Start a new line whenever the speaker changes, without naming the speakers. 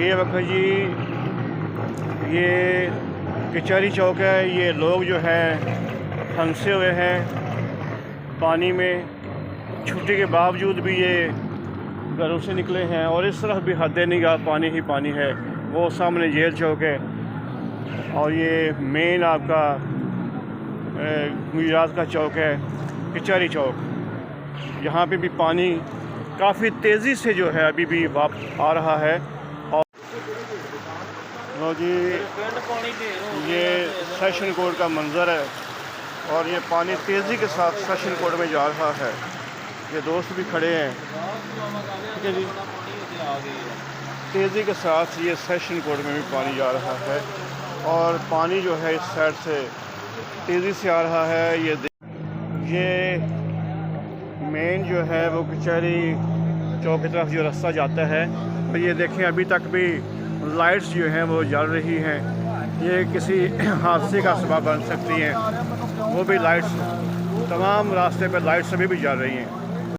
ये वक्त जी, ये कचहरी चौक है। ये लोग जो है फंसे हुए हैं पानी में, छुट्टी के बावजूद भी ये घरों से निकले हैं। और इस तरफ भी हद निगाह पानी ही पानी है। वो सामने जेल चौक है और ये मेन आपका गुजरात का चौक है कचहरी चौक। यहाँ पे भी पानी काफ़ी तेज़ी से जो है अभी भी आ रहा है। और जी, ये सेशन कोर्ट का मंज़र है और ये पानी तेज़ी के साथ सेशन कोर्ट में जा रहा है। ये दोस्त भी खड़े हैं, ठीक है जी। तेज़ी के साथ ये सेशन कोर्ट में भी पानी जा रहा है और पानी जो है इस साइड से तेज़ी से आ रहा है। ये मेन जो है वो कचहरी चौक की तरफ जो रास्ता जाता है, तो ये देखें अभी तक भी लाइट्स जो हैं वो जल रही हैं। ये किसी हादसे का सबब बन सकती हैं। वो भी लाइट्स, तमाम रास्ते पर लाइट्स अभी भी जल रही हैं।